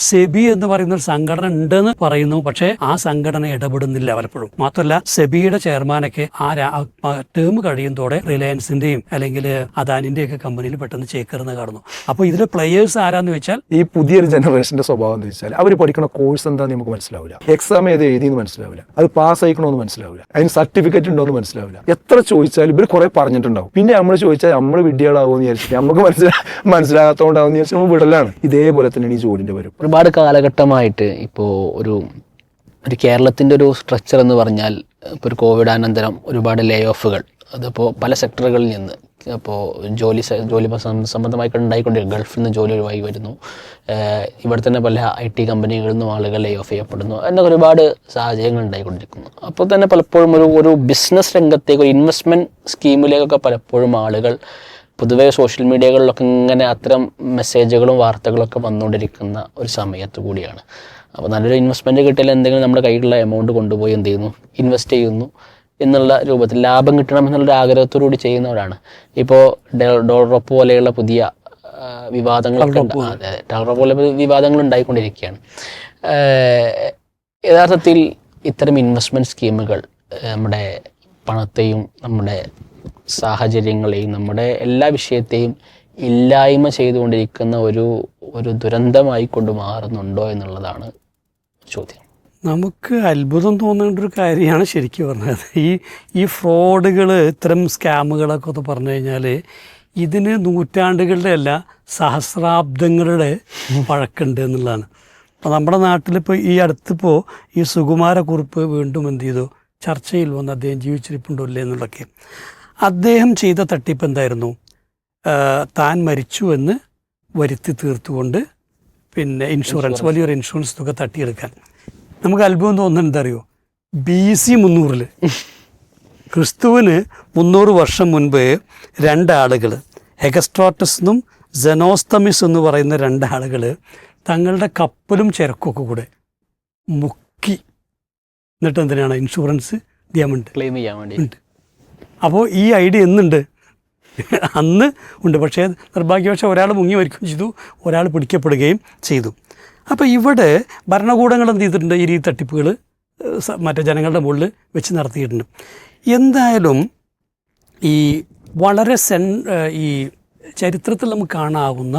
സെബി എന്ന് പറയുന്ന ഒരു സംഘടന ഉണ്ടെന്ന് പറയുന്നു, പക്ഷേ ആ സംഘടന ഇടപെടുന്നില്ല പലപ്പോഴും. മാത്രമല്ല സെബിയുടെ ചെയർമാനൊക്കെ ആ ടേം കഴിയുന്നതോടെ റിലയൻസിന്റെയും അല്ലെങ്കിൽ അദാനിന്റെയും ഒക്കെ കമ്പനിയിൽ പെട്ടെന്ന് ചേക്കേറുന്ന കാണുന്നു. അപ്പോൾ ഇതിലെ പ്ലെയേഴ്സ് ആരാന്ന് വെച്ചാൽ ഈ പുതിയൊരു ജനറേഷന്റെ സ്വഭാവം എന്ന് വെച്ചാൽ അവർ പഠിക്കുന്ന കോഴ്സ് എന്താണെന്ന് നമുക്ക് മനസ്സിലാവില്ല, എക്സാം ഏത് എഴുതിയെന്ന് മനസ്സിലാവില്ല, അത് പാസ് ആയിക്കണമെന്ന് മനസ്സിലാവില്ല, അതിന് സർട്ടിഫിക്കറ്റ് ഉണ്ടോ എന്ന് മനസ്സിലാവില്ല. എത്ര ചോദിച്ചാലും ഇവർ കുറെ പറഞ്ഞിട്ടുണ്ടാവും. പിന്നെ നമ്മൾ ചോദിച്ചാൽ നമ്മൾ വിദ്യാളാവുമെന്ന് വിചാരിച്ചിട്ട് നമുക്ക് മനസ്സിലാകാത്തതുകൊണ്ടാവുമെന്ന് വിചാരിച്ചാൽ നമ്മൾ വിടലാണ്. ഇതേപോലെ തന്നെയാണ് ഈ ജോലിന്റെ വരും. ഒരുപാട് കാലഘട്ടമായിട്ട് ഇപ്പോൾ ഒരു കേരളത്തിൻ്റെ ഒരു സ്ട്രക്ചർ എന്ന് പറഞ്ഞാൽ ഇപ്പോൾ ഒരു കോവിഡാനന്തരം ഒരുപാട് ലേ ഓഫുകൾ, അതിപ്പോൾ പല സെക്ടറുകളിൽ നിന്ന് അപ്പോൾ ജോലി സംബന്ധമായിട്ട് ഉണ്ടായിക്കൊണ്ടിരിക്കും. ഗൾഫിൽ നിന്ന് ജോലി ഒഴിവായി വരുന്നു, ഇവിടെ തന്നെ പല IT കമ്പനികളിൽ നിന്നും ആളുകൾ ലേ ഓഫ് ചെയ്യപ്പെടുന്നു എന്നൊക്കെ ഒരുപാട് സാഹചര്യങ്ങൾ ഉണ്ടായിക്കൊണ്ടിരിക്കുന്നു. അപ്പോൾ തന്നെ പലപ്പോഴും ഒരു ബിസിനസ് രംഗത്തേക്ക്, ഒരു ഇൻവെസ്റ്റ്മെൻറ്റ് സ്കീമിലേക്കൊക്കെ പലപ്പോഴും ആളുകൾ പൊതുവേ സോഷ്യൽ മീഡിയകളിലൊക്കെ ഇങ്ങനെ അത്തരം മെസ്സേജുകളും വാർത്തകളൊക്കെ വന്നുകൊണ്ടിരിക്കുന്ന ഒരു സമയത്ത് കൂടിയാണ്. അപ്പോൾ നല്ലൊരു ഇൻവെസ്റ്റ്മെൻറ്റ് കിട്ടിയാൽ എന്തെങ്കിലും നമ്മുടെ കയ്യിലുള്ള എമൗണ്ട് കൊണ്ടുപോയി എന്ത് ചെയ്യുന്നു, ഇൻവെസ്റ്റ് ചെയ്യുന്നു എന്നുള്ള രൂപത്തിൽ ലാഭം കിട്ടണം എന്നുള്ളൊരു ആഗ്രഹത്തോടുകൂടി ചെയ്യുന്നവരാണ്. ഇപ്പോൾ ഡോളറൊപ്പ് പോലെയുള്ള പുതിയ വിവാദങ്ങളൊക്കെ ഡോളറൊപ്പ് പോലെ വിവാദങ്ങൾ ഉണ്ടായിക്കൊണ്ടിരിക്കുകയാണ്. യഥാർത്ഥത്തിൽ ഇത്തരം ഇൻവെസ്റ്റ്മെൻറ്റ് സ്കീമുകൾ നമ്മുടെ പണത്തെയും നമ്മുടെ സാഹചര്യങ്ങളെയും നമ്മുടെ എല്ലാ വിഷയത്തെയും ഇല്ലായ്മ ചെയ്തുകൊണ്ടിരിക്കുന്ന ഒരു ദുരന്തമായി കൊണ്ട് മാറുന്നുണ്ടോ എന്നുള്ളതാണ് ചോദ്യം. നമുക്ക് അത്ഭുതം തോന്നേണ്ട ഒരു കാര്യമാണ് ശരിക്കും പറഞ്ഞത്. ഈ ഫ്രോഡുകൾ, ഇത്തരം സ്കാമുകളൊക്കെ ഒന്ന് പറഞ്ഞു കഴിഞ്ഞാൽ ഇതിന് നൂറ്റാണ്ടുകളുടെ അല്ല സഹസ്രാബ്ദങ്ങളുടെ പഴക്കമുണ്ട് എന്നുള്ളതാണ്. അപ്പോൾ നമ്മുടെ നാട്ടിലിപ്പോൾ ഈ അടുത്തിപ്പോൾ ഈ സുകുമാരക്കുറുപ്പ് വീണ്ടും എന്ത് ചെയ്തു, ചർച്ചയിൽ വന്ന് അദ്ദേഹം ജീവിച്ചിരിപ്പുണ്ടോ ഇല്ലേ എന്നുള്ളതൊക്കെ. അദ്ദേഹം ചെയ്ത തട്ടിപ്പ് എന്തായിരുന്നു? താൻ മരിച്ചു എന്ന് വരുത്തി തീർത്തുകൊണ്ട് പിന്നെ ഇൻഷുറൻസ്, വലിയൊരു ഇൻഷുറൻസ് തുക തട്ടിയെടുക്കാൻ. നമുക്ക് അത്ഭുതം തോന്നുന്നത് എന്താ അറിയോ? BC 300 ക്രിസ്തുവിന് 300 വർഷം മുൻപ് രണ്ടാളുകൾ, ഹെഗസ്ട്രോട്ടസ് എന്നും സെനോസ്തമിസ് എന്ന് പറയുന്ന രണ്ടാളുകൾ തങ്ങളുടെ കപ്പലും ചരക്കൊക്കെ കൂടെ മുക്കി, എന്നിട്ട് എന്തിനാണ് ഇൻഷുറൻസ് ചെയ്യാൻ ക്ലെയിം ചെയ്യാൻ വേണ്ടി. അപ്പോൾ ഈ ഐഡിയ എന്നുണ്ട്, അന്ന് ഉണ്ട്. പക്ഷേ നിർഭാഗ്യവശാൽ ഒരാൾ മുങ്ങി മരിക്കുകയും ചെയ്തു, ഒരാൾ പിടിക്കപ്പെടുകയും ചെയ്തു. അപ്പോൾ ഇവിടെ ഭരണകൂടങ്ങൾ എന്ത് ചെയ്തിട്ടുണ്ട്? ഈ തട്ടിപ്പുകൾ മറ്റേ ജനങ്ങളുടെ മുകളിൽ വെച്ച് നടത്തിയിട്ടുണ്ട്. എന്തായാലും ഈ വളരെ ഈ ചരിത്രത്തിൽ നമുക്ക് കാണാവുന്ന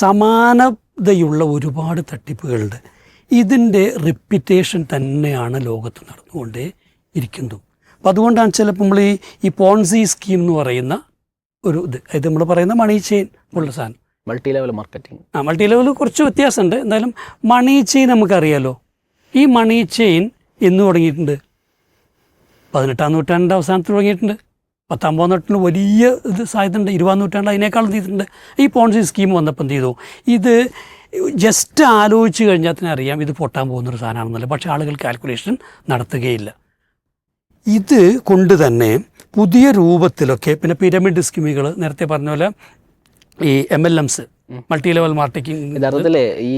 സമാനതയുള്ള ഒരുപാട് തട്ടിപ്പുകളുണ്ട്. ഇതിൻ്റെ റിപ്പിറ്റേഷൻ തന്നെയാണ് ലോകത്ത് നടന്നുകൊണ്ടേ ഇരിക്കുന്നത്. അപ്പം അതുകൊണ്ടാണ് ചിലപ്പോൾ നമ്മൾ ഈ പോൺസി സ്കീം എന്ന് പറയുന്ന ഒരു ഇത് നമ്മൾ പറയുന്ന മണി ചെയിൻ ഉള്ള സാധനം, multi level marketing. Multi level കുറച്ച് വ്യത്യാസമുണ്ട്. എന്തായാലും മണി ചെയിൻ നമുക്കറിയാലോ. ഈ മണി ചെയിൻ എന്ന് തുടങ്ങിയിട്ടുണ്ട് 18-ാം നൂറ്റാണ്ടിൻ്റെ അവസാനത്തിൽ തുടങ്ങിയിട്ടുണ്ട്. 19-ാം നൂറ്റാണ്ടിൽ വലിയ സാധ്യതയുണ്ട്. 20-ാം നൂറ്റാണ്ടിൽ അതിനേക്കാളും ചെയ്തിട്ടുണ്ട്. ഈ പോൺസി സ്കീം വന്നപ്പോൾ എന്ത് ചെയ്തു? ഇത് ജസ്റ്റ് ആലോചിച്ച് കഴിഞ്ഞാൽ തന്നെ അറിയാം ഇത് പൊട്ടാൻ പോകുന്നൊരു സാധനമാണെന്നല്ല. പക്ഷേ ആളുകൾ കാൽക്കുലേഷൻ നടത്തുകയില്ല. ഇത് കൊണ്ട് തന്നെ പുതിയ രൂപത്തിലൊക്കെ പിന്നെ പിരമിഡ് സ്കീമുകൾ, നേരത്തെ പറഞ്ഞ പോലെ ഈ MLMs, മൾട്ടി ലെവൽ മാർക്കറ്റിംഗ്. യഥാർത്ഥത്തിൽ ഈ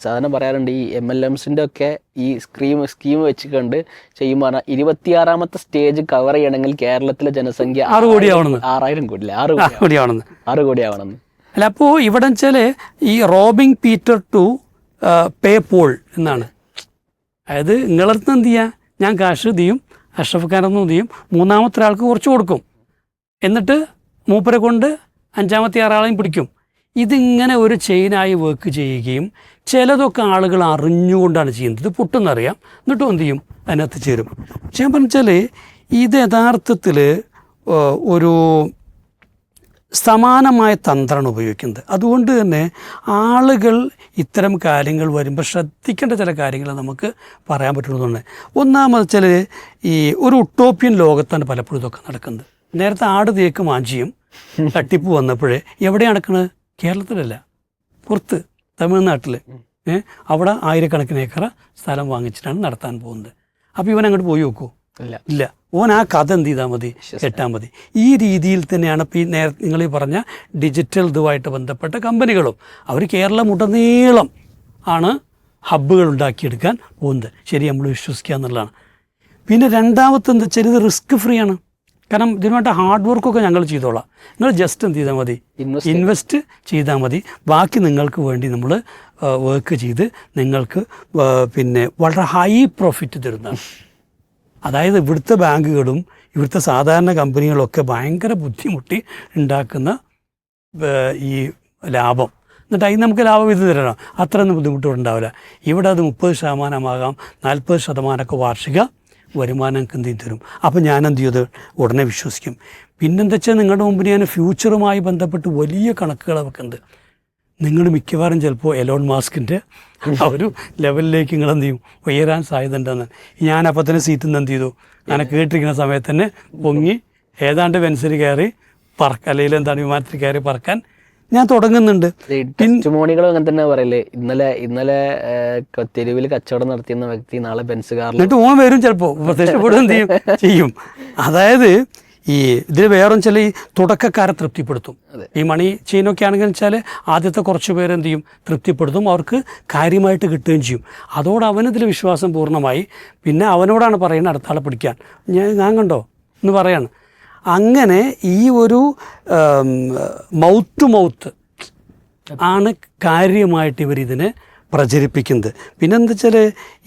സാധനം പറയാറുണ്ട്, ഈ MLMസിൻ്റെ ഒക്കെ ഈ സ്കീം വെച്ചുകൊണ്ട് ചെയ്യുമ്പോൾ 26ാമത്തെ സ്റ്റേജ് കവർ ചെയ്യണമെങ്കിൽ കേരളത്തിലെ ജനസംഖ്യ 6 കോടിയാവണമെന്ന്. 6000 കോടിയില്ല, 6 കോടിയാവണമെന്ന്. അല്ല, അപ്പോൾ ഇവിടെ വെച്ചാൽ ഈ robbing Peter to pay Paul എന്നാണ്. അതായത് നിങ്ങളടുത്ത് എന്ത് ചെയ്യുക, ഞാൻ കാശ് ചെയ്യും, അഷ്റഫ് ഖാനൊന്നും ചെയ്യും, മൂന്നാമത്തെ ഒരാൾക്ക് കുറച്ച് കൊടുക്കും, എന്നിട്ട് മൂപ്പരെ കൊണ്ട് 5ാമത്തെ 6 പിടിക്കും. ഇതിങ്ങനെ ഒരു ചെയിനായി വർക്ക് ചെയ്യുകയും ചിലതൊക്കെ ആളുകൾ അറിഞ്ഞുകൊണ്ടാണ് ചെയ്യുന്നത്. ഇത് പൊട്ടെന്നറിയാം, എന്നിട്ടും എന്ത് ചെയ്യും, അതിനകത്ത് ചേരും. പക്ഷെ ഞാൻ പറഞ്ഞാൽ ഇത് യഥാർത്ഥത്തിൽ ഒരു സമാനമായ തന്ത്രമാണ് ഉപയോഗിക്കുന്നത്. അതുകൊണ്ട് തന്നെ ആളുകൾ ഇത്തരം കാര്യങ്ങൾ വരുമ്പോൾ ശ്രദ്ധിക്കേണ്ട ചില കാര്യങ്ങൾ നമുക്ക് പറയാൻ പറ്റുന്നതുകൊണ്ട്, ഒന്നാമത് വെച്ചാൽ ഈ ഒരു ഉട്ടോപ്യൻ ലോകത്താണ് പലപ്പോഴും ഇതൊക്കെ നടക്കുന്നത്. നേരത്തെ ആട് തേക്ക് മാഞ്ചിയും തട്ടിപ്പ് വന്നപ്പോഴേ എവിടെയാണ് നടക്കുന്നത്? കേരളത്തിലല്ല, പുറത്ത് തമിഴ്നാട്ടിൽ. അവിടെ 1000കണക്കിന് ഏക്കർ സ്ഥലം വാങ്ങിച്ചിട്ടാണ് നടത്താൻ പോകുന്നത്. അപ്പോൾ ഇവൻ അങ്ങോട്ട് പോയി നോക്കൂ? ഇല്ല. ഓൻ ആ കഥ എന്ത് ചെയ്താൽ മതി, കേട്ടാൽ മതി. ഈ രീതിയിൽ തന്നെയാണ് ഇപ്പോൾ ഈ നിങ്ങൾ ഈ പറഞ്ഞ ഡിജിറ്റൽ ഇതുമായിട്ട് ബന്ധപ്പെട്ട കമ്പനികളും അവർ കേരളമുടനീളം ആണ് ഹബ്ബുകൾ ഉണ്ടാക്കിയെടുക്കാൻ പോകുന്നത്. ശരി, നമ്മൾ വിശ്വസിക്കുക എന്നുള്ളതാണ്. പിന്നെ രണ്ടാമത്തെ എന്താ വെച്ചാൽ ഇത് റിസ്ക് ഫ്രീ ആണ്. കാരണം ഇതിനു വേണ്ട ഹാർഡ് വർക്കൊക്കെ ഞങ്ങൾ ചെയ്തോളാം, നിങ്ങൾ ജസ്റ്റ് എന്ത് ചെയ്താൽ മതി, ഇൻവെസ്റ്റ് ചെയ്താൽ മതി, ബാക്കി നിങ്ങൾക്ക് വേണ്ടി നമ്മൾ വർക്ക് ചെയ്ത് നിങ്ങൾക്ക് പിന്നെ വളരെ ഹൈ പ്രോഫിറ്റ് തരുന്നതാണ്. അതായത് ഇവിടുത്തെ ബാങ്കുകളും ഇവിടുത്തെ സാധാരണ കമ്പനികളൊക്കെ ഭയങ്കര ബുദ്ധിമുട്ടി ഉണ്ടാക്കുന്ന ഈ ലാഭം, എന്നിട്ട് അതിന് നമുക്ക് ലാഭം ഇത് തരണം, അത്രയൊന്നും ബുദ്ധിമുട്ടുണ്ടാവില്ല. ഇവിടെ അത് 30% 40% വാർഷിക വരുമാനം എനിക്ക് എന്ത് തരും. അപ്പോൾ ഞാൻ എന്ത് ചെയ്ത് ഉടനെ വിശ്വസിക്കും. പിന്നെന്താ വെച്ചാൽ നിങ്ങളുടെ മുമ്പിൽ ഞാൻ ഫ്യൂച്ചറുമായി ബന്ധപ്പെട്ട് വലിയ കണക്കുകൾ വെക്കുന്നത്. നിങ്ങൾ മിക്കവാറും ചിലപ്പോൾ എലോൺ മാസ്കിൻ്റെ ആ ഒരു ലെവലിലേക്ക് നിങ്ങൾ എന്ത് ചെയ്യും, ഉയരാൻ സാധ്യത ഉണ്ടെന്ന്. ഞാനപ്പോൾ തന്നെ സീറ്റിൽ നിന്ന് എന്ത് ചെയ്തു, ഞാൻ കേട്ടിരിക്കുന്ന സമയത്ത് തന്നെ പൊങ്ങി ഏതാണ്ട് വെൻസിൽ കയറി അല്ലെങ്കിൽ എന്താണ് വിമാനത്തിൽ കയറി പറക്കാൻ ഞാൻ തുടങ്ങുന്നുണ്ട്. ടെസ്റ്റിമോണികളും അങ്ങനെ തന്നെ പറയല്ലേ, ഇന്നലെ തെരുവിൽ കച്ചവടം നടത്തിയുന്ന വ്യക്തി നാളെ ബെൻസ് കാറിൽ എന്നിട്ട് ഓൻ വരും, ചിലപ്പോൾ പ്രത്യക്ഷപ്പെടുക എന്ത് ചെയ്യും. അതായത് ഈ ഇതിൽ വേറെ ചില ഈ തുടക്കക്കാരെ തൃപ്തിപ്പെടുത്തും. ഈ മണി ചെയിനൊക്കെ ആണെങ്കിൽ വെച്ചാൽ ആദ്യത്തെ കുറച്ച് പേര് എന്ത് ചെയ്യും, തൃപ്തിപ്പെടുത്തും, അവർക്ക് കാര്യമായിട്ട് കിട്ടുകയും ചെയ്യും. അതോടെ അവനതിൽ വിശ്വാസം പൂർണ്ണമായി. പിന്നെ അവനോടാണ് പറയുന്നത് അടുത്ത ആളെ പിടിക്കാൻ, ഞാൻ കണ്ടോ എന്ന് പറയാണ്. അങ്ങനെ ഈ ഒരു മൗത്ത് ടു മൗത്ത് ആണ് കാര്യമായിട്ട് ഇവരിതിനെ പ്രചരിപ്പിക്കുന്നത്. പിന്നെന്താ വെച്ചാൽ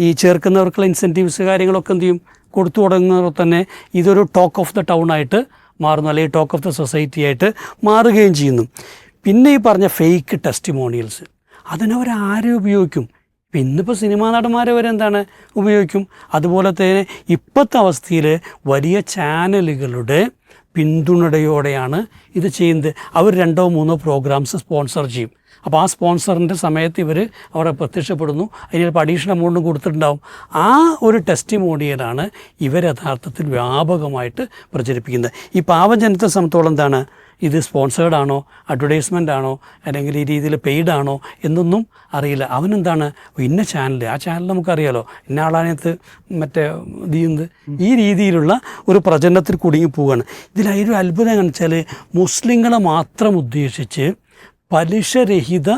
ഈ ചേർക്കുന്നവർക്കുള്ള ഇൻസെൻറ്റീവ്സ് കാര്യങ്ങളൊക്കെ എന്ത് ചെയ്യും, കൊടുത്തു തുടങ്ങുന്നവർ തന്നെ ഇതൊരു ടോക്ക് ഓഫ് ദ ടൗൺ ആയിട്ട് മാറുന്നു, അല്ലെങ്കിൽ ടോക്ക് ഓഫ് ദ സൊസൈറ്റി ആയിട്ട് മാറുകയും ചെയ്യുന്നു. പിന്നെ ഈ പറഞ്ഞ ഫേക്ക് ടെസ്റ്റിമോണിയൽസ് അതിനവരാരും ഉപയോഗിക്കും. ഇന്നിപ്പോൾ സിനിമാ നടന്മാരെ വരെ എന്താണ് ഉപയോഗിക്കും. അതുപോലെ തന്നെ ഇപ്പോഴത്തെ അവസ്ഥയിൽ വലിയ ചാനലുകളുടെ പിന്തുണയോടെയാണ് ഇത് ചെയ്യുന്നത്. അവർ 2-3 പ്രോഗ്രാംസ് സ്പോൺസർ ചെയ്യും. അപ്പോൾ ആ സ്പോൺസറിൻ്റെ സമയത്ത് ഇവർ അവിടെ പ്രത്യക്ഷപ്പെടുന്നു, അതിന് ചിലപ്പോൾ അഡീഷണൽ എമൗണ്ടും കൊടുത്തിട്ടുണ്ടാവും. ആ ഒരു ടെസ്റ്റിമോണിയലാണ് ഇവർ യഥാർത്ഥത്തിൽ വ്യാപകമായിട്ട് പ്രചരിപ്പിക്കുന്നത്. ഈ പാവം ജനത്തെ സംബന്ധിച്ചോളം എന്താണ്, ഇത് സ്പോൺസേർഡ് ആണോ, അഡ്വർടൈസ്മെൻ്റ് ആണോ, അല്ലെങ്കിൽ ഈ രീതിയിൽ പെയ്ഡ് ആണോ എന്നൊന്നും അറിയില്ല. അവനെന്താണ് ഇന്ന ചാനൽ, ആ ചാനൽ നമുക്കറിയാലോ, ഇന്ന ആളാനകത്ത് മറ്റേ ഇത് ചെയ്യുന്നത്, ഈ രീതിയിലുള്ള ഒരു പ്രചരണത്തിൽ കുടുങ്ങി പോവുകയാണ്. ഇതിലൊരു അത്ഭുതം എന്ന് വെച്ചാൽ മുസ്ലിങ്ങളെ മാത്രം ഉദ്ദേശിച്ച് പലിശരഹിത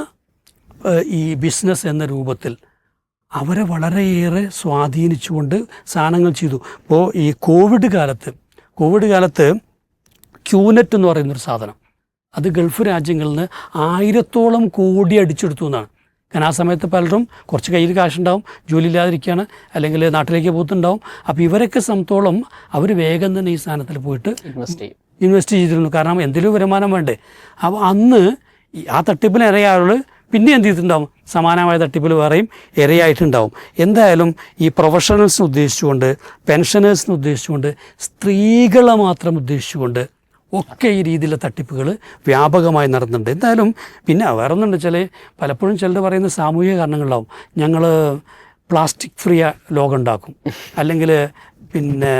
ഈ ബിസിനസ് എന്ന രൂപത്തിൽ അവരെ വളരെയേറെ സ്വാധീനിച്ചുകൊണ്ട് സാധനങ്ങൾ ചെയ്തു. ഇപ്പോൾ ഈ കോവിഡ് കാലത്ത് ക്യൂനെറ്റ് എന്ന് പറയുന്നൊരു സാധനം, അത് ഗൾഫ് രാജ്യങ്ങളിൽ നിന്ന് 1000-ഓളം കോടി അടിച്ചെടുത്തു എന്നാണ്. കാരണം ആ സമയത്ത് പലരും കുറച്ച് കയ്യിൽ കാശുണ്ടാവും, ജോലി ഇല്ലാതിരിക്കുകയാണ്, അല്ലെങ്കിൽ നാട്ടിലേക്ക് പോയിട്ടുണ്ടാവും. അപ്പോൾ ഇവരൊക്കെ സംബന്ധിച്ചോളം അവർ വേഗം തന്നെ ഈ സാധനത്തിൽ പോയിട്ട് ഇൻവെസ്റ്റ് ചെയ്തിരുന്നു. കാരണം എന്തെങ്കിലും വരുമാനം വേണ്ടേ. അപ്പോൾ അന്ന് ആ തട്ടിപ്പിന് ഇരയാളുകൾ പിന്നെ എന്ത് ചെയ്തിട്ടുണ്ടാവും, സമാനമായ തട്ടിപ്പിൽ വേറെയും ഇരയായിട്ടുണ്ടാവും. എന്തായാലും ഈ പ്രൊഫഷണൽസിനെ ഉദ്ദേശിച്ചുകൊണ്ട്, പെൻഷനേഴ്സിനെ ഉദ്ദേശിച്ചുകൊണ്ട്, സ്ത്രീകളെ മാത്രം ഉദ്ദേശിച്ചുകൊണ്ട് ഒക്കെ ഈ രീതിയിലുള്ള തട്ടിപ്പുകൾ വ്യാപകമായി നടന്നുണ്ട്. എന്തായാലും പിന്നെ വേറെ ഒന്നുണ്ട് വെച്ചാൽ പലപ്പോഴും ചിലർ പറയുന്ന സാമൂഹിക കാരണങ്ങളിലാവും. ഞങ്ങൾ പ്ലാസ്റ്റിക് ഫ്രീ ലോകം ഉണ്ടാക്കും, അല്ലെങ്കിൽ പിന്നെ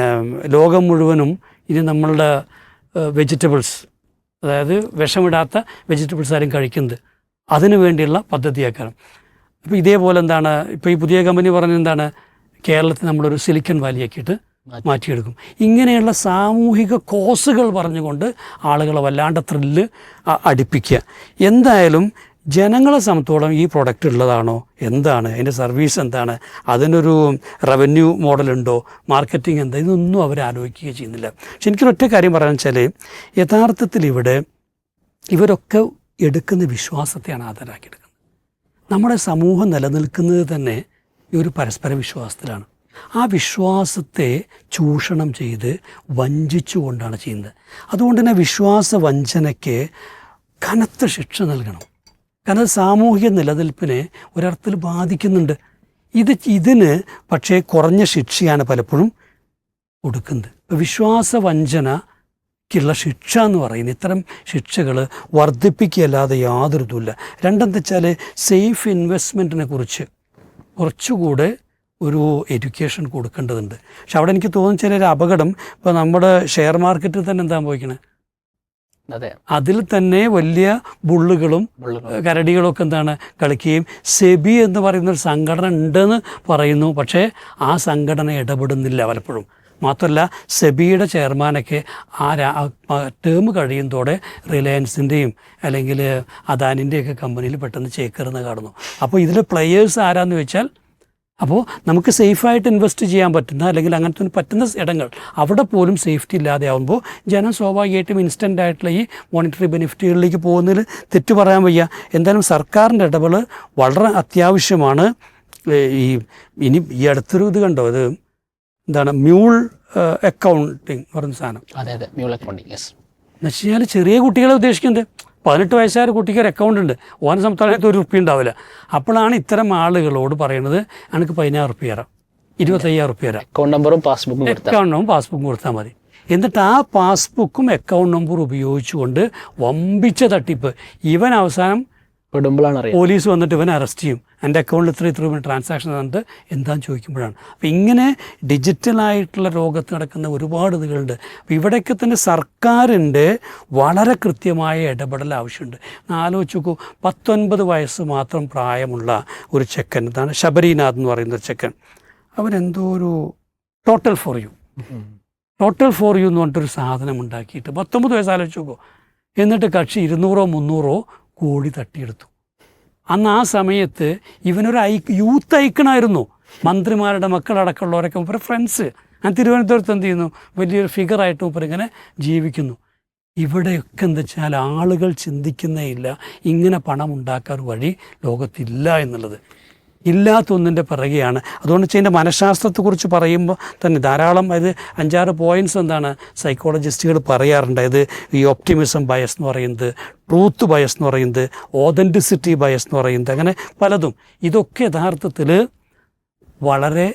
ലോകം മുഴുവനും ഇനി നമ്മളുടെ വെജിറ്റബിൾസ്, അതായത് വിഷമിടാത്ത വെജിറ്റബിൾസ് ആരും കഴിക്കുന്നത്, അതിനു വേണ്ടിയുള്ള പദ്ധതിയാക്കണം. അപ്പോൾ ഇതേപോലെ എന്താണ് ഇപ്പോൾ ഈ പുതിയ കമ്പനി പറഞ്ഞത് എന്താണ്, കേരളത്തിൽ നമ്മളൊരു സിലിക്കൺ വാലിയാക്കിയിട്ട് മാറ്റിയെടുക്കും. ഇങ്ങനെയുള്ള സാമൂഹിക കോസുകൾ പറഞ്ഞുകൊണ്ട് ആളുകളെ വല്ലാണ്ട് ത്രില്ല് അടിപ്പിക്കുക. എന്തായാലും ജനങ്ങളെ സംബന്ധിച്ചോളം ഈ പ്രൊഡക്റ്റ് ഉള്ളതാണോ, എന്താണ് അതിൻ്റെ സർവീസ്, എന്താണ് അതിനൊരു റവന്യൂ മോഡലുണ്ടോ, മാർക്കറ്റിംഗ് എന്താ, ഇതൊന്നും അവർ ആലോചിക്കുക ചെയ്യുന്നില്ല. പക്ഷെ എനിക്കൊരൊറ്റ കാര്യം പറയാമെന്ന് വെച്ചാൽ യഥാർത്ഥത്തിൽ ഇവരൊക്കെ എടുക്കുന്ന വിശ്വാസത്തെയാണ് ആധാരമാക്കിയെടുക്കുന്നത്. നമ്മുടെ സമൂഹം നിലനിൽക്കുന്നത് തന്നെ ഈ ഒരു പരസ്പര വിശ്വാസത്തിലാണ്. ആ വിശ്വാസത്തെ ചൂഷണം ചെയ്ത് വഞ്ചിച്ചുകൊണ്ടാണ് ചെയ്യുന്നത്. അതുകൊണ്ട് തന്നെ വിശ്വാസ വഞ്ചനയ്ക്ക് കനത്ത ശിക്ഷ നൽകണം. കാരണം അത് സാമൂഹിക നിലനിൽപ്പിനെ ഒരർത്ഥത്തിൽ ബാധിക്കുന്നുണ്ട്. ഇതിന് പക്ഷേ കുറഞ്ഞ ശിക്ഷയാണ് പലപ്പോഴും കൊടുക്കുന്നത്. വിശ്വാസ വഞ്ചനയ്ക്കുള്ള ശിക്ഷ എന്ന് പറയുന്നത് ഇത്തരം ശിക്ഷകൾ വർദ്ധിപ്പിക്കുകയല്ലാതെ യാതൊരു ഇതുമില്ല. രണ്ടെന്ന് വെച്ചാൽ സേഫ് ഇൻവെസ്റ്റ്മെൻറ്റിനെ കുറിച്ച് കുറച്ചുകൂടെ ഒരു എഡ്യൂക്കേഷൻ കൊടുക്കേണ്ടതുണ്ട്. പക്ഷെ അവിടെ എനിക്ക് തോന്നുന്ന ചിലൊരു അപകടം, ഇപ്പോൾ നമ്മുടെ ഷെയർ മാർക്കറ്റിൽ തന്നെ എന്താ സംഭവിക്കണേ, അതിൽ തന്നെ വലിയ ബുള്ളുകളും കരടികളൊക്കെ എന്താണ് കളിക്കുകയും, സെബി എന്ന് പറയുന്നൊരു സംഘടന ഉണ്ടെന്ന് പറയുന്നു, പക്ഷേ ആ സംഘടന ഇടപെടുന്നില്ല പലപ്പോഴും. മാത്രമല്ല സെബിയുടെ ചെയർമാനൊക്കെ ആ ടേം കഴിയുന്നതോടെ റിലയൻസിൻ്റെയും അല്ലെങ്കിൽ അദാനിൻ്റെയൊക്കെ കമ്പനിയിൽ പെട്ടെന്ന് ചേക്കേറുന്ന കാണുന്നു. അപ്പോൾ ഇതിൽ പ്ലെയേഴ്സ് ആരാന്ന് വെച്ചാൽ അപ്പോൾ നമുക്ക് സേഫായിട്ട് ഇൻവെസ്റ്റ് ചെയ്യാൻ പറ്റുന്ന അല്ലെങ്കിൽ അങ്ങനത്തെ പറ്റുന്ന ഇടങ്ങൾ അവിടെ പോലും സേഫ്റ്റി ഇല്ലാതെ ആകുമ്പോൾ ജനം സ്വാഭാവികമായിട്ടും ഇൻസ്റ്റൻ്റ് ആയിട്ടുള്ള ഈ മോണിറ്ററി ബെനിഫിറ്റുകളിലേക്ക് പോകുന്നതിൽ തെറ്റു പറയാൻ വയ്യ. എന്തായാലും സർക്കാരിൻ്റെ ഇടപെടൽ വളരെ അത്യാവശ്യമാണ്. ഇനി ഈ അടുത്തൊരു ഇത് കണ്ടോ, ഇത് എന്താണ് മ്യൂൾ അക്കൗണ്ടിങ് പറയുന്ന സാധനം. അതെ അതെ, മ്യൂൾ അക്കൗണ്ടിങ്. യെസ്. എന്ന് വെച്ച് കഴിഞ്ഞാൽ ചെറിയ കുട്ടികളെ ഉദ്ദേശിക്കുന്നത് 18 വയസ്സുകാർ കുട്ടിക്ക് ഒരു അക്കൗണ്ട് ഉണ്ട്, ഓന സംസ്ഥാനത്ത് ₹1 ഉണ്ടാവില്ല. അപ്പോഴാണ് ഇത്തരം ആളുകളോട് പറയുന്നത് എനിക്ക് 16 റുപ്യ തരാം, 25,000 റുപ്യ തരാം, അക്കൗണ്ട് നമ്പറും പാസ്ബുക്കും അക്കൗണ്ട് നമ്പറും പാസ്ബുക്കും കൊടുത്താൽ മതി. എന്നിട്ട് ആ പാസ്ബുക്കും അക്കൗണ്ട് നമ്പറും ഉപയോഗിച്ചുകൊണ്ട് വമ്പിച്ച തട്ടിപ്പ്. ഇവൻ അവസാനം പെടുമ്പോഴാണ് അറിയാം, പോലീസ് വന്നിട്ട് ഇവനെ അറസ്റ്റ് ചെയ്യും. എൻ്റെ അക്കൗണ്ടിൽ ഇത്ര ട്രാൻസാക്ഷൻ എന്നിട്ട് എന്താണെന്ന് ചോദിക്കുമ്പോഴാണ്. അപ്പോൾ ഇങ്ങനെ ഡിജിറ്റലായിട്ടുള്ള ലോകത്ത് നടക്കുന്ന ഒരുപാട് ഇതുകളുണ്ട്. അപ്പോൾ ഇവിടെയൊക്കെ തന്നെ സർക്കാരിൻ്റെ വളരെ കൃത്യമായ ഇടപെടൽ ആവശ്യമുണ്ട്. ആലോചിച്ച് നോക്കൂ, 19 വയസ്സ് മാത്രം പ്രായമുള്ള ഒരു ചെക്കൻ, ഇതാണ് ശബരിനാഥ് എന്ന് പറയുന്ന ഒരു ചെക്കൻ, അവനെന്തോ ഒരു ടോട്ടൽ ഫോർ യു എന്ന് പറഞ്ഞിട്ടൊരു സാധനം ഉണ്ടാക്കിയിട്ട് 19 വയസ്സ് ആലോചിച്ച് നോക്കൂ. എന്നിട്ട് കക്ഷി 200-300 കോടി തട്ടിയെടുത്തു. അന്ന് ആ സമയത്ത് ഇവനൊരു യൂത്ത് ഐക്കണായിരുന്നു. മന്ത്രിമാരുടെ മക്കളടക്കമുള്ളവരൊക്കെ മൂപ്പര് ഫ്രണ്ട്സ്. ഞാൻ തിരുവനന്തപുരത്ത് എന്ത് ചെയ്യുന്നു, വലിയൊരു ഫിഗറായിട്ട് മൂപ്പര് ഇങ്ങനെ ജീവിക്കുന്നു. ഇവിടെയൊക്കെ എന്താ വെച്ചാൽ ആളുകൾ ചിന്തിക്കുന്നേ ഇല്ല, ഇങ്ങനെ പണം ഉണ്ടാക്കാൻ വഴി ലോകത്തില്ല എന്നുള്ളത്. ഇല്ലാത്തൊന്നിൻ്റെ പിറകെയാണ്. അതുകൊണ്ട് വെച്ചാൽ ഇതിൻ്റെ മനഃശാസ്ത്രത്തെക്കുറിച്ച് പറയുമ്പോൾ തന്നെ ധാരാളം അത് 5-6 പോയിൻറ്റ്സ് എന്താണ് സൈക്കോളജിസ്റ്റുകൾ പറയാറുണ്ട്. ഇത് ഈ ഒപ്റ്റിമിസം ബയസ് എന്ന് പറയുന്നത്, ട്രൂത്ത് ബയസ് എന്ന് പറയുന്നത്, ഓതൻറ്റിസിറ്റി ബയസ് എന്ന് പറയുന്നത്, അങ്ങനെ പലതും. ഇതൊക്കെ യഥാർത്ഥത്തിൽ വളരെ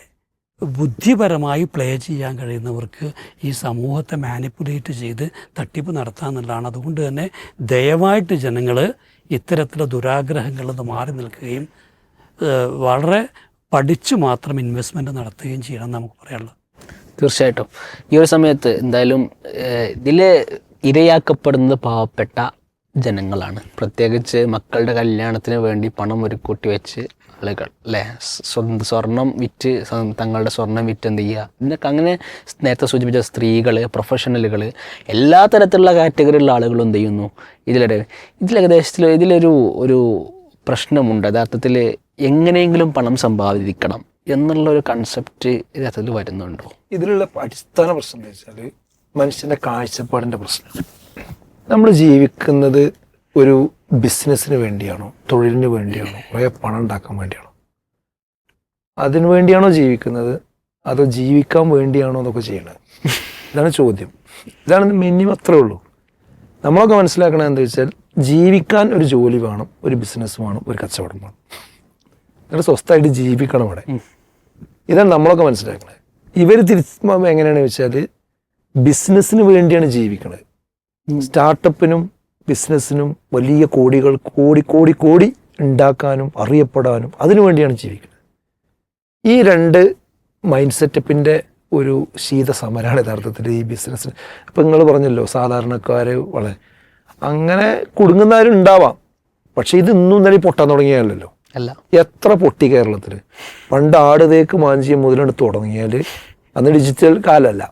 ബുദ്ധിപരമായി പ്ലേ ചെയ്യാൻ കഴിയുന്നവർക്ക് ഈ സമൂഹത്തെ മാനിപ്പുലേറ്റ് ചെയ്ത് തട്ടിപ്പ് നടത്താമെന്നുള്ളതാണ്. അതുകൊണ്ട് തന്നെ ദയവായിട്ട് ജനങ്ങൾ ഇത്തരത്തിലുള്ള ദുരാഗ്രഹങ്ങളിൽ നിന്ന് മാറി നിൽക്കുകയും വളരെ പഠിച്ചു മാത്രം ഇൻവെസ്റ്റ്മെൻറ്റ് നടത്തുകയും ചെയ്യണം നമുക്ക് പറയാനുള്ളത്. തീർച്ചയായിട്ടും ഈ ഒരു സമയത്ത് എന്തായാലും ഇതിൽ ഇരയാക്കപ്പെടുന്നത് പാവപ്പെട്ട ജനങ്ങളാണ്. പ്രത്യേകിച്ച് മക്കളുടെ കല്യാണത്തിന് വേണ്ടി പണം ഒരു കൂട്ടി വെച്ച് ആളുകൾ അല്ലേ, സ്വർണം വിറ്റ് തങ്ങളുടെ സ്വർണം വിറ്റ് എന്ത് ചെയ്യുക, എന്നൊക്കെ അങ്ങനെ നേരത്തെ സൂചിപ്പിച്ച സ്ത്രീകൾ, പ്രൊഫഷണലുകൾ, എല്ലാ തരത്തിലുള്ള കാറ്റഗറിയിലുള്ള ആളുകളും എന്ത് ചെയ്യുന്നു ഇതിലേകദേശത്തിൽ ഇതിലൊരു പ്രശ്നമുണ്ട്. യഥാർത്ഥത്തിൽ എങ്ങനെയെങ്കിലും പണം സമ്പാദിക്കണം എന്നുള്ളൊരു കൺസെപ്റ്റ് യഥാർത്ഥത്തിൽ വരുന്നുണ്ടോ? ഇതിലുള്ള അടിസ്ഥാന പ്രശ്നം എന്ന് വെച്ചാൽ മനുഷ്യൻ്റെ കാഴ്ചപ്പാടിൻ്റെ പ്രശ്നമാണ്. നമ്മൾ ജീവിക്കുന്നത് ഒരു ബിസിനസ്സിന് വേണ്ടിയാണോ, തൊഴിലിന് വേണ്ടിയാണോ, കുറേ പണം ഉണ്ടാക്കാൻ വേണ്ടിയാണോ? അതിനു വേണ്ടിയാണോ ജീവിക്കുന്നത്, അതോ ജീവിക്കാൻ വേണ്ടിയാണോ എന്നൊക്കെ ചെയ്യണത്? ഇതാണ് ചോദ്യം. ഇതാണ് മിനിമം അത്രേ ഉള്ളൂ. നമ്മളൊക്കെ മനസ്സിലാക്കണത് എന്താ വെച്ചാൽ ജീവിക്കാൻ ഒരു ജോലി വേണം, ഒരു ബിസിനസ് വേണം, ഒരു കച്ചവടം വേണം. എന്നിട്ട് സ്വസ്ഥമായിട്ട് ജീവിക്കണം ഇവിടെ. ഇതാണ് നമ്മളൊക്കെ മനസ്സിലാക്കണത്. ഇവർ തിരിച്ച് എങ്ങനെയാണെന്ന് വെച്ചാൽ ബിസിനസ്സിന് വേണ്ടിയാണ് ജീവിക്കണത്. സ്റ്റാർട്ടപ്പിനും ബിസിനസ്സിനും വലിയ കോടി ഉണ്ടാക്കാനും അറിയപ്പെടാനും അതിനു വേണ്ടിയാണ് ജീവിക്കുന്നത്. ഈ 2 മൈൻഡ് സെറ്റപ്പിൻ്റെ ഒരു ശീതസമരമാണ് യഥാർത്ഥത്തിൽ ഈ ബിസിനസ്സിന്. ഇപ്പം നിങ്ങൾ പറഞ്ഞല്ലോ സാധാരണക്കാർ വളരെ അങ്ങനെ കുടുങ്ങുന്നവരും ഉണ്ടാവാം. പക്ഷേ ഇത് ഇന്നും ഇന്നലെ പൊട്ടാൻ തുടങ്ങിയല്ലോ. അല്ല, എത്ര പൊട്ടി കേരളത്തിൽ. പണ്ട് ആടുതേക്ക് മാഞ്ചിയ മുതലെടുത്ത് തുടങ്ങിയാൽ അന്ന് ഡിജിറ്റൽ കാലമല്ല,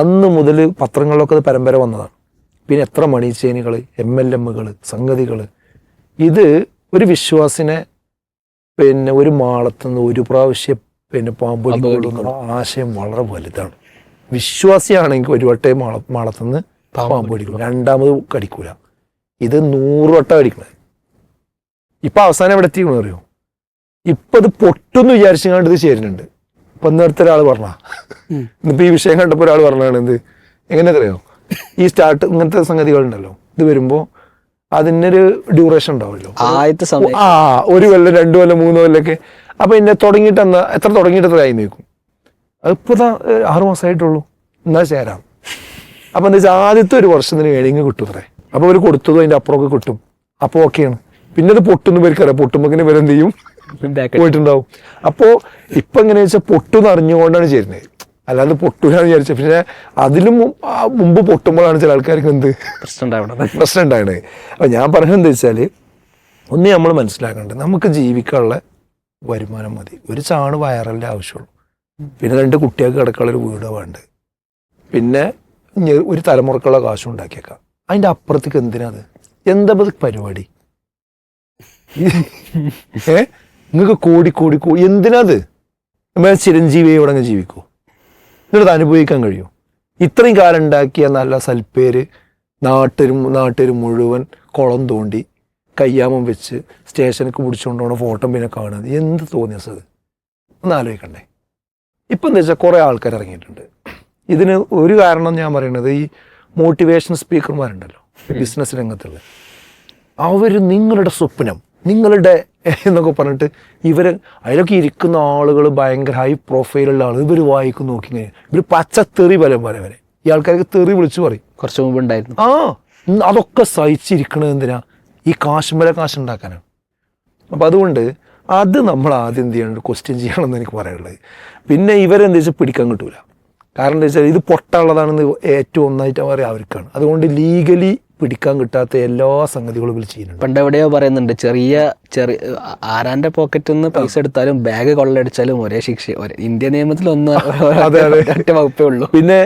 അന്ന് മുതൽ പത്രങ്ങളിലൊക്കെ അത് പരമ്പര വന്നതാണ്. പിന്നെ എത്ര മണിച്ചേനികൾ, MLMകൾ, സംഗതികൾ. ഇത് ഒരു വിശ്വാസിനെ ഒരു മാളത്തുനിന്ന് ഒരു പ്രാവശ്യം പാമ്പൊലി കൊള്ളുന്ന ആശയം വളരെ വലുതാണ്. വിശ്വാസിയാണെങ്കിൽ ഒരു വട്ടേ മാളത്തുനിന്ന് പാമ്പൊലിക്കും, 2ാമത് കടിക്കൂല. ഇത് 100 വട്ടം കടിക്കണത്. ഇപ്പം അവസാനം എവിടെ എത്തിക്കണമെന്ന് അറിയോ? ഇപ്പം ഇത് പൊട്ടെന്ന് വിചാരിച്ചങ്ങാണ്ട് ഇത് ചേരുന്നുണ്ട്. ഇപ്പം നേരത്തെ ഒരാൾ പറഞ്ഞ ഇന്നിപ്പോൾ ഈ വിഷയം കണ്ടപ്പോൾ ഒരാൾ പറഞ്ഞാണ് എന്ത് എങ്ങനെ അറിയോ, ഈ ഇങ്ങനത്തെ സംഗതികളുണ്ടല്ലോ, ഇത് വരുമ്പോൾ അതിനൊരു ഡ്യൂറേഷൻ ഉണ്ടാവുമല്ലോ, ആദ്യത്തെ സമയം 1 കൊല്ലം 2 കൊല്ലം 3 കൊല്ലമൊക്കെ. അപ്പം എന്നെ തുടങ്ങിയിട്ട് എത്ര ആയി നിൽക്കും. അതിപ്പോൾ 6 മാസമായിട്ടുള്ളൂ, എന്നാൽ ചേരാം. അപ്പം എന്താ വെച്ചാൽ ആദ്യത്തെ 1 വർഷത്തിന് ഏണിങ് കിട്ടും അത്രേ. അപ്പോൾ അവർ കൊടുത്തതും അതിൻ്റെ അപ്പുറമൊക്കെ കിട്ടും. അപ്പോൾ ഓക്കെയാണ്. പിന്നെ അത് പൊട്ടുന്ന പേർക്കറിയാം, പൊട്ടുമ്പോൾ ഇവരെന്ത് ചെയ്യും, പോയിട്ടുണ്ടാവും. അപ്പോൾ ഇപ്പം എങ്ങനെയാ വെച്ചാൽ പൊട്ടുന്ന് അറിഞ്ഞുകൊണ്ടാണ് ചേരുന്നത്, അല്ലാതെ പൊട്ടൂലാന്ന് വിചാരിച്ചത്. പിന്നെ അതിലും മുമ്പ് പൊട്ടുമ്പോഴാണ് ചില ആൾക്കാർക്ക് എന്ത് പ്രശ്നം ഉണ്ടായത്. അപ്പം ഞാൻ പറയുന്നത് എന്താ വെച്ചാൽ, ഒന്ന് നമ്മൾ മനസ്സിലാക്കേണ്ടത് നമുക്ക് ജീവിക്കാനുള്ള വരുമാനം മതി. ഒരു ചാണ് വയറലിൻ്റെ ആവശ്യമുള്ളൂ. പിന്നെ 2 കുട്ടികൾക്ക് കിടക്കാനുള്ളൊരു വീട് വേണ്ട. പിന്നെ ഒരു തലമുറക്കുള്ള കാശും ഉണ്ടാക്കിയേക്കാം. അതിൻ്റെ അപ്പുറത്തേക്ക് എന്തിനാത്, എന്താ പരിപാടി? നിങ്ങൾക്ക് കോടി എന്തിനാത്? നമ്മൾ ചിരഞ്ജീവിയോടെ അങ്ങ് ജീവിക്കൂ, എന്നിട്ട് അനുഭവിക്കാൻ കഴിയും. ഇത്രയും കാലം ഉണ്ടാക്കിയ നല്ല സൽപ്പേര് നാട്ടുകാർ മുഴുവൻ കുളം തോണ്ടി കയ്യാമം വെച്ച് സ്റ്റേഷനിലേക്ക് പിടിച്ചുകൊണ്ട് പോകണ ഫോട്ടോ പിന്നെ കാണുന്നത് എന്ത് തോന്നിയ സത് ഒന്ന് ആലോചിക്കണ്ടേ. ഇപ്പം എന്താ വെച്ചാൽ കുറേ ആൾക്കാർ ഇറങ്ങിയിട്ടുണ്ട്. ഇതിന് ഒരു കാരണം ഞാൻ പറയുന്നത് ഈ മോട്ടിവേഷൻ സ്പീക്കർമാരുണ്ടല്ലോ ബിസിനസ് രംഗത്തുള്ള, അവർ നിങ്ങളുടെ സ്വപ്നം നിങ്ങളുടെ എന്നൊക്കെ പറഞ്ഞിട്ട് അതിലൊക്കെ ഇരിക്കുന്ന ആളുകൾ ഭയങ്കര ഹൈ പ്രൊഫൈലുള്ള ആളുകൾ ഇവർ വായിക്കും നോക്കി കഴിഞ്ഞാൽ ഇവർ പച്ചത്തെറി വരെ ഈ ആൾക്കാർക്ക് തെറി വിളിച്ചു പറയും. കുറച്ച് മുമ്പ് ഉണ്ടായിരുന്നു. അതൊക്കെ സഹിച്ചിരിക്കണത് എന്തിനാ? ഈ കാശുണ്ടാക്കാനാണ്. അപ്പം അതുകൊണ്ട് അത് നമ്മൾ ആദ്യം എന്ത് ചെയ്യണം, ക്വസ്റ്റ്യൻ ചെയ്യണമെന്ന് എനിക്ക് പറയാനുള്ളത്. പിന്നെ ഇവരെന്താ വെച്ചാൽ പിടിക്കാൻ കിട്ടൂല. കാരണം എന്താ വെച്ചാൽ ഇത് പൊട്ടുള്ളതാണെന്ന് ഏറ്റവും ഒന്നായിട്ട് പറയാം അവർക്കാണ്. അതുകൊണ്ട് ലീഗലി പിടിക്കാൻ കിട്ടാത്ത എല്ലാ സംഗതികളും ഇവർ ചെയ്യുന്നുണ്ട്. പണ്ട് എവിടെയോ പറയുന്നുണ്ട്, ചെറിയ ആരാന്റെ പോക്കറ്റിൽ നിന്ന് പൈസ എടുത്താലും ബാഗ് കൊള്ളടിച്ചാലും ഒരേ ശിക്ഷ. ഇന്ത്യ നിയമത്തിൽ ഒറ്റ വകുപ്പേ ഉള്ളൂ. പിന്നെ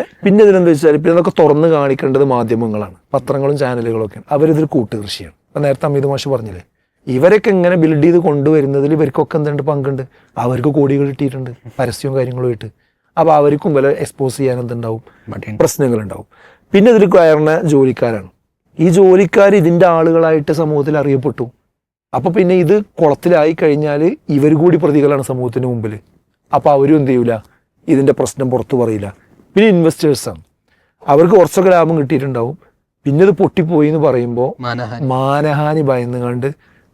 ഇതിനെന്താ വെച്ചാൽ പിന്നെ ഇതൊക്കെ തുറന്ന് കാണിക്കേണ്ടത് മാധ്യമങ്ങളാണ്, പത്രങ്ങളും ചാനലുകളും ഒക്കെയാണ്. അവരിതിൽ കൂട്ടുകൃഷിയാണ്. അപ്പം നേരത്തെ അമിത് മാഷ് പറഞ്ഞില്ലേ, ഇവരൊക്കെ ഇങ്ങനെ ബിൽഡ് ചെയ്ത് കൊണ്ടുവരുന്നതിൽ ഇവർക്കൊക്കെ എന്തുണ്ട് പങ്കുണ്ട്. അവർക്ക് കോടികൾ കിട്ടിയിട്ടുണ്ട് പരസ്യവും കാര്യങ്ങളും ആയിട്ട്. അപ്പോൾ അവർക്കും വില എക്സ്പോസ് ചെയ്യാൻ എന്തുണ്ടാവും, പ്രശ്നങ്ങളുണ്ടാവും. പിന്നെ ഇതിൽ കയറുന്ന ജോലിക്കാരാണ്. ഈ ജോലിക്കാർ ഇതിൻ്റെ ആളുകളായിട്ട് സമൂഹത്തിൽ അറിയപ്പെട്ടു. അപ്പോൾ പിന്നെ ഇത് കുളത്തിലായി കഴിഞ്ഞാൽ ഇവർ കൂടി പ്രതികളാണ് സമൂഹത്തിന് മുമ്പിൽ. അപ്പോൾ അവരും എന്ത് ചെയ്യൂല, ഇതിൻ്റെ പ്രശ്നം പുറത്തു പറയില്ല. പിന്നെ ഇൻവെസ്റ്റേഴ്സാണ്, അവർക്ക് കുറച്ചൊക്കെ ലാഭം കിട്ടിയിട്ടുണ്ടാവും. പിന്നെ ഇത് പൊട്ടിപ്പോയി എന്ന് പറയുമ്പോൾ മാനഹാനി ഭയന്ന് കണ്ട്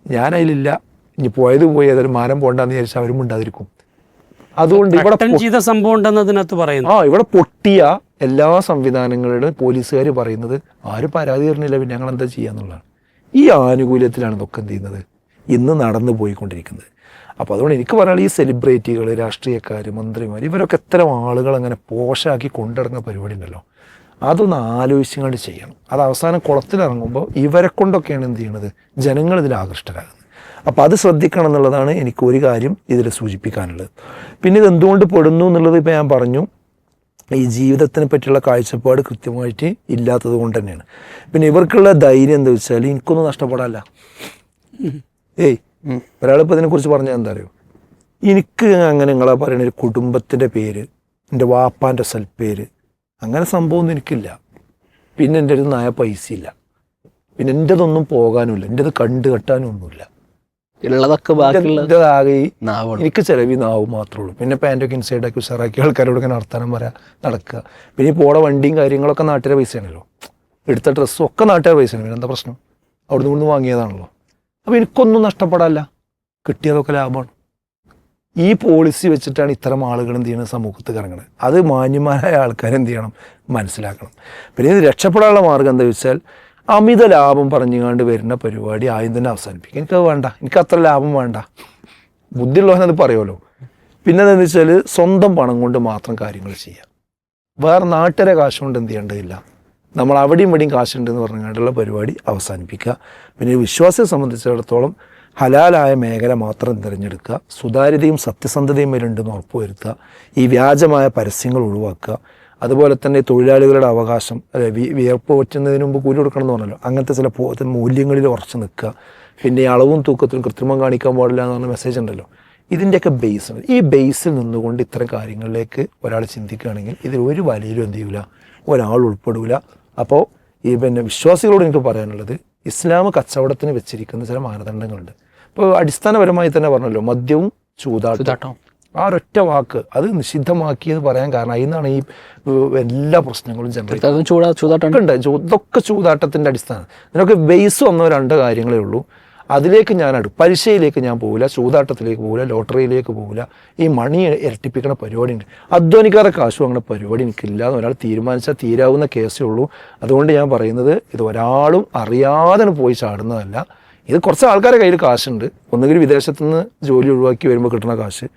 ഞാൻ അതിലില്ല, ഇനി പോയത് പോയി ഏതായാലും മാനം പോണ്ടെന്ന് വിചാരിച്ചാൽ അവരും ഉണ്ടാതിരിക്കും. അതുകൊണ്ട് ഇവിടെ സംഭവം ഉണ്ടെന്നതിനകത്ത് പറയുന്നു. ഇവിടെ പൊട്ടിയ എല്ലാ സംവിധാനങ്ങളുടെ പോലീസുകാർ പറയുന്നത് ആരും പരാതി തരുന്നില്ല, പിന്നെ ഞങ്ങൾ എന്താ ചെയ്യാന്നുള്ളതാണ്. ഈ ആനുകൂല്യത്തിലാണ് ഇതൊക്കെ എന്ത് ചെയ്യുന്നത് ഇന്ന് നടന്നു പോയിക്കൊണ്ടിരിക്കുന്നത്. അപ്പോൾ അതുകൊണ്ട് എനിക്ക് പറയാനുള്ള ഈ സെലിബ്രിറ്റികൾ, രാഷ്ട്രീയക്കാർ, മന്ത്രിമാർ, ഇവരൊക്കെ ഇത്തരം ആളുകൾ അങ്ങനെ പോഷാക്കി കൊണ്ടിറങ്ങുന്ന പരിപാടി ഉണ്ടല്ലോ, അതൊന്ന് ആലോചിച്ചുകൊണ്ട് ചെയ്യണം. അത് അവസാനം കുളത്തിലിറങ്ങുമ്പോൾ ഇവരെ കൊണ്ടൊക്കെയാണ് എന്ത് ചെയ്യണത്, ജനങ്ങൾ ഇതിൽ ആകൃഷ്ടരാകുന്നത്. അപ്പോൾ അത് ശ്രദ്ധിക്കണം എന്നുള്ളതാണ് എനിക്ക് ഒരു കാര്യം ഇതിൽ സൂചിപ്പിക്കാനുള്ളത്. പിന്നെ ഇത് എന്തുകൊണ്ട് പെടുന്നു എന്നുള്ളത് ഇപ്പോൾ ഞാൻ പറഞ്ഞു, ഈ ജീവിതത്തിനെ പറ്റിയുള്ള കാഴ്ചപ്പാട് കൃത്യമായിട്ട് ഇല്ലാത്തത് കൊണ്ട് തന്നെയാണ്. പിന്നെ ഇവർക്കുള്ള ധൈര്യം എന്താ വെച്ചാൽ എനിക്കൊന്നും നഷ്ടപ്പെടാല്ല. ഒരാളിപ്പോൾ ഇതിനെക്കുറിച്ച് പറഞ്ഞാൽ എന്താ അറിയോ, എനിക്ക് അങ്ങനെ നിങ്ങളാ പറയുന്ന ഒരു കുടുംബത്തിൻ്റെ പേര്, എൻ്റെ വാപ്പാൻ്റെ സൽപ്പേര്, അങ്ങനെ സംഭവമൊന്നും എനിക്കില്ല. പിന്നെ എൻ്റെ അടുത്ത് നായ പൈസ ഇല്ല. പിന്നെ എൻ്റെതൊന്നും പോകാനുമില്ല, എൻ്റെത് കണ്ടു കെട്ടാനും ഒന്നുമില്ല. ആകെ എനിക്ക് ചിലവി നാവും മാത്രമേ ഉള്ളൂ. പിന്നെ പാൻറ്റൊക്കെ ഇൻസൈഡാക്കി ഉഷാറാക്കി ആൾക്കാരോടൊക്കെ നടത്താനും നടക്കുക. പിന്നെ ഈ പോടെ വണ്ടിയും കാര്യങ്ങളൊക്കെ നാട്ടിലെ പൈസയാണല്ലോ, എടുത്ത ഡ്രസ്സും ഒക്കെ നാട്ടിലെ പൈസയാണ്. പിന്നെ എന്താ പ്രശ്നം, അവിടുന്ന് ഇവിടുന്ന് വാങ്ങിയതാണല്ലോ. അപ്പോൾ എനിക്കൊന്നും നഷ്ടപ്പെടാല്ല, കിട്ടിയതൊക്കെ ലാഭമാണ്. ഈ പോളിസി വെച്ചിട്ടാണ് ഇത്തരം ആളുകൾ എന്ത് ചെയ്യണം, സമൂഹത്തിൽ ഇറങ്ങുന്നത്. അത് മാന്യമായ ആൾക്കാർ എന്ത് ചെയ്യണം, മനസ്സിലാക്കണം. പിന്നെ ഇത് രക്ഷപ്പെടാനുള്ള മാർഗം എന്താ വെച്ചാൽ അമിത ലാഭം പറഞ്ഞുകൊണ്ട് വരുന്ന പരിപാടി ആദ്യം തന്നെ അവസാനിപ്പിക്കും. എനിക്കത് വേണ്ട, എനിക്ക് അത്ര ലാഭം വേണ്ട, ബുദ്ധിയുള്ളവനത് പറയുമല്ലോ. പിന്നെ എന്താണെന്ന് വെച്ചാൽ സ്വന്തം പണം കൊണ്ട് മാത്രം കാര്യങ്ങൾ ചെയ്യാം, വേറെ നാട്ടിലെ കാശ് കൊണ്ട് എന്ത് ചെയ്യേണ്ടതില്ല. നമ്മൾ അവിടെയും ഇവിടെയും കാശുണ്ടെന്ന് പറഞ്ഞുകൊണ്ടുള്ള പരിപാടി അവസാനിപ്പിക്കുക. പിന്നെ വിശ്വാസിയെ സംബന്ധിച്ചിടത്തോളം ഹലാലായ മേഖല മാത്രം തിരഞ്ഞെടുക്കുക, സുതാര്യതയും സത്യസന്ധതയും വരുന്നുണ്ടെന്ന് ഉറപ്പുവരുത്തുക, ഈ വ്യാജമായ പരസ്യങ്ങൾ ഒഴിവാക്കുക. അതുപോലെ തന്നെ തൊഴിലാളികളുടെ അവകാശം, വിയർപ്പ് പറ്റുന്നതിന് മുമ്പ് കൂലി കൊടുക്കണം എന്ന് പറഞ്ഞല്ലോ, അങ്ങനത്തെ ചില മൂല്യങ്ങളിൽ ഉറച്ചു നിൽക്കുക. പിന്നെ ഈ അളവും തൂക്കത്തിലും കൃത്രിമം കാണിക്കാൻ പാടില്ല എന്ന് പറഞ്ഞ മെസ്സേജ് ഉണ്ടല്ലോ, ഇതിൻ്റെയൊക്കെ ബേസ്, ഈ ബേസിൽ നിന്നുകൊണ്ട് ഇത്തരം കാര്യങ്ങളിലേക്ക് ഒരാൾ ചിന്തിക്കുകയാണെങ്കിൽ ഇതിൽ ഒരു വലയിലും എന്ത് ചെയ്യൂല, ഒരാൾ ഉൾപ്പെടില്ല. അപ്പോൾ ഈ പിന്നെ വിശ്വാസികളോട് എനിക്ക് പറയാനുള്ളത്, ഇസ്ലാം കച്ചവടത്തിന് വെച്ചിരിക്കുന്ന ചില മാനദണ്ഡങ്ങളുണ്ട്. ഇപ്പോൾ അടിസ്ഥാനപരമായി തന്നെ പറഞ്ഞല്ലോ, മദ്യവും ചൂതാട്ടം, ആ ഒരൊറ്റ വാക്ക് അത് നിഷിദ്ധമാക്കിയെന്ന് പറയാൻ കാരണം അതിനാണ് ഈ എല്ലാ പ്രശ്നങ്ങളും ജനറേറ്റ് ഉണ്ട്. ഇതൊക്കെ ചൂതാട്ടത്തിൻ്റെ അടിസ്ഥാനം. ഇതിനൊക്കെ ബേസ് വന്ന രണ്ട് കാര്യങ്ങളേ ഉള്ളൂ. അതിലേക്ക് പലിശയിലേക്ക് ഞാൻ പോകില്ല, ചൂതാട്ടത്തിലേക്ക് പോകില്ല, ലോട്ടറിയിലേക്ക് പോകില്ല. ഈ മണി ഇരട്ടിപ്പിക്കുന്ന പരിപാടി ഉണ്ട്, അധ്വാനിക്കാതെ കാശു അങ്ങനെ പരിപാടി എനിക്കില്ല എന്ന് ഒരാൾ തീരുമാനിച്ചാൽ തീരാവുന്ന കേസേ ഉള്ളൂ. അതുകൊണ്ട് ഞാൻ പറയുന്നത്, ഇത് ഒരാളും അറിയാതെ പോയി ചാടുന്നതല്ല. ഇത് കുറച്ച് ആൾക്കാരുടെ കയ്യിൽ കാശുണ്ട്, ഒന്നുകിൽ വിദേശത്തു നിന്ന് ജോലി ഒഴിവാക്കി വരുമ്പോൾ കിട്ടുന്ന കാശ്,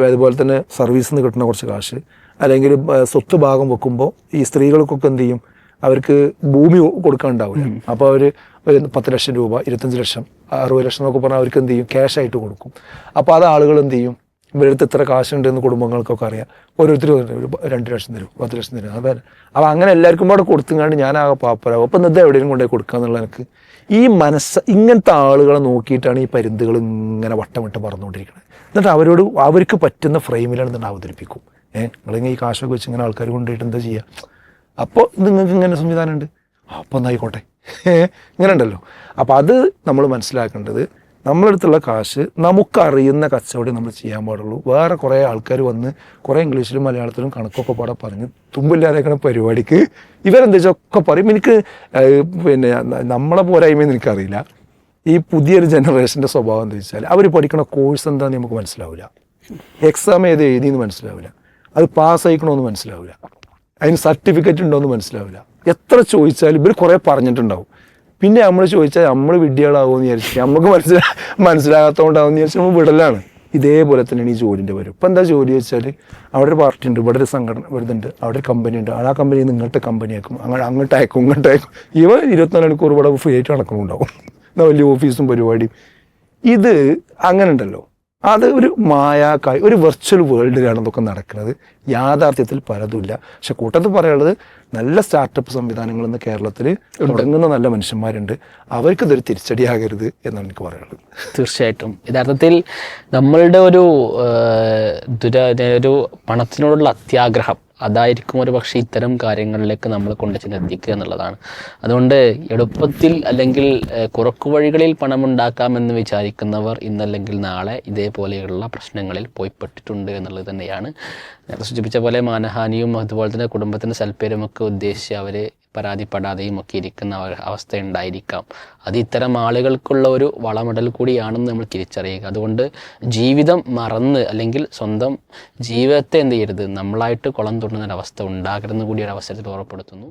അതുപോലെ തന്നെ സർവീസിൽ നിന്ന് കിട്ടുന്ന കുറച്ച് കാശ്, അല്ലെങ്കിൽ സ്വത്ത് ഭാഗം വെക്കുമ്പോൾ ഈ സ്ത്രീകൾക്കൊക്കെ എന്ത് ചെയ്യും, അവർക്ക് ഭൂമി കൊടുക്കാനുണ്ടാവില്ല. അപ്പോൾ അവർ ഒരു 10 ലക്ഷം രൂപ, 25 ലക്ഷം, 60 ലക്ഷം എന്നൊക്കെ പറഞ്ഞാൽ അവർക്ക് എന്ത് ചെയ്യും, ക്യാഷായിട്ട് കൊടുക്കും. അപ്പോൾ അത് ആളുകൾ എന്ത് ചെയ്യും, ഇവരടുത്ത് എത്ര കാശുണ്ടെന്ന് കുടുംബങ്ങൾക്കൊക്കെ അറിയാം. ഓരോരുത്തർ 2 ലക്ഷം തരും, 10 ലക്ഷം തരും. അതെ. അപ്പോൾ അങ്ങനെ എല്ലാവർക്കും കൂടെ കൊടുത്തുകൊണ്ട് ഞാനാകെ പാപ്പരാകും. അപ്പം ഇത് എവിടെയും കൊണ്ടുപോയി കൊടുക്കുക എന്നുള്ള എനിക്ക് ഇങ്ങനത്തെ ആളുകളെ നോക്കിയിട്ടാണ് ഈ പരുന്തുകൾ ഇങ്ങനെ വട്ടമിട്ട് പറന്നുകൊണ്ടിരിക്കുന്നത്. എന്നിട്ട് അവർക്ക് പറ്റുന്ന ഫ്രെയിമിലാണ് എന്നിട്ട് അവതരിപ്പിക്കും. നിങ്ങളിങ്ങനെ ഈ കാശൊക്കെ വെച്ച് ഇങ്ങനെ ആൾക്കാർ കൊണ്ടുപോയിട്ട് എന്താ ചെയ്യുക? അപ്പോൾ നിങ്ങൾക്ക് ഇങ്ങനെ സംവിധാനമുണ്ട്, അപ്പോൾ ഒന്നായിക്കോട്ടെ, ഇങ്ങനെ ഉണ്ടല്ലോ. അപ്പോൾ അത് നമ്മൾ മനസ്സിലാക്കേണ്ടത്, നമ്മളടുത്തുള്ള കാശ് നമുക്കറിയുന്ന കച്ചവടം നമ്മൾ ചെയ്യാൻ പാടുള്ളൂ. വേറെ കുറേ ആൾക്കാർ വന്ന് കുറേ ഇംഗ്ലീഷിലും മലയാളത്തിലും കണക്കൊക്കെ പാടെ പറഞ്ഞ് തുമ്പില്ലാതെയൊക്കെ പരിപാടിക്ക് ഇവരെന്താ വെച്ചാൽ ഒക്കെ പറയും. എനിക്ക് പിന്നെ നമ്മളെ പോരായ്മയെന്ന് എനിക്കറിയില്ല. ഈ പുതിയൊരു ജനറേഷൻ്റെ സ്വഭാവം എന്താ വെച്ചാൽ അവർ പഠിക്കണ കോഴ്സ് എന്താണെന്ന് നമുക്ക് മനസ്സിലാവില്ല. എക്സാം ഏത് എഴുതിയെന്ന് മനസ്സിലാവില്ല. അത് പാസ്സായിക്കണമെന്ന് മനസ്സിലാവില്ല. അതിന് സർട്ടിഫിക്കറ്റ് ഉണ്ടോയെന്ന് മനസ്സിലാവില്ല. എത്ര ചോദിച്ചാലും ഇവർ കുറേ പറഞ്ഞിട്ടുണ്ടാവും. പിന്നെ നമ്മൾ ചോദിച്ചാൽ നമ്മൾ വിഡ്ഢികളാവുമെന്ന് വിചാരിച്ചു, നമുക്ക് മനസ്സിലാകാത്തതുകൊണ്ടാവുമെന്ന് വിചാരിച്ചാൽ നമ്മൾ വിടലാണ്. ഇതേപോലെ തന്നെയാണ് ഈ ജോലിൻ്റെ വരും. ഇപ്പം എന്താ ജോലി വെച്ചാൽ അവിടെ ഒരു പാർട്ടി ഉണ്ട്, ഇവിടെ ഒരു സംഘടന വരുന്നുണ്ട്, അവിടെ ഒരു കമ്പനി ഉണ്ട്, ആ കമ്പനിയിൽ നിന്ന് ഇങ്ങോട്ട് കമ്പനി ആക്കും, അങ്ങോട്ട് അയക്കും, ഇങ്ങോട്ട് അയക്കും. ഇവ 24 മണിക്കൂർ ഇവിടെ ഫ്രീ ആയിട്ട് നടക്കുന്നുണ്ടാവും. എന്നാൽ വലിയ ഓഫീസും പരിപാടിയും. ഇത് അങ്ങനെ ഉണ്ടല്ലോ, അത് ഒരു മായാക്കായി ഒരു വെർച്വൽ വേൾഡിലാണ് ഇതൊക്കെ നടക്കുന്നത്. യാഥാർത്ഥ്യത്തിൽ പലതുമില്ല. പക്ഷെ കൂട്ടത്തിൽ പറയാനുള്ളത്, നല്ല സ്റ്റാർട്ടപ്പ് സംവിധാനങ്ങൾ ഇന്ന് കേരളത്തിൽ തുടങ്ങുന്ന നല്ല മനുഷ്യന്മാരുണ്ട്. അവർക്ക് ഇതൊരു തിരിച്ചടിയാകരുത് എന്നാണ് എനിക്ക് പറയാനുള്ളത്. തീർച്ചയായിട്ടും യഥാർത്ഥത്തിൽ നമ്മളുടെ ഒരു പണത്തിനോടുള്ള അത്യാഗ്രഹം അതായിരിക്കും ഒരു പക്ഷേ ഇത്തരം കാര്യങ്ങളിലേക്ക് നമ്മൾ കൊണ്ട് ചെന്നെത്തിക്കുക എന്നുള്ളതാണ്. അതുകൊണ്ട് എളുപ്പത്തിൽ അല്ലെങ്കിൽ കുറക്കുവഴികളിൽ പണമുണ്ടാക്കാമെന്ന് വിചാരിക്കുന്നവർ ഇന്നല്ലെങ്കിൽ നാളെ ഇതേപോലെയുള്ള പ്രശ്നങ്ങളിൽ പോയിപ്പെട്ടിട്ടുണ്ട് എന്നുള്ളത് തന്നെയാണ്. നേരത്തെ സൂചിപ്പിച്ച പോലെ മാനഹാനിയും അതുപോലെ തന്നെ കുടുംബത്തിൻ്റെ സൽപ്പേരുമൊക്കെ ഉദ്ദേശിച്ച് അവർ പരാതിപ്പെടാതെയും ഒക്കെ ഇരിക്കുന്ന അവസ്ഥ ഉണ്ടായിരിക്കാം. അത് ഇത്തരം ആളുകൾക്കുള്ള ഒരു വളമിടൽ കൂടിയാണെന്ന് നമ്മൾ തിരിച്ചറിയുക. അതുകൊണ്ട് ജീവിതം മറന്ന് അല്ലെങ്കിൽ സ്വന്തം ജീവിതത്തെ എന്ത് ചെയ്യരുത്, നമ്മളായിട്ട് കുളം തൊടുന്ന ഒരവസ്ഥ ഉണ്ടാകരുതെന്ന് കൂടി ഒരു അവസരത്തിൽ ഓർമ്മപ്പെടുത്തുന്നു.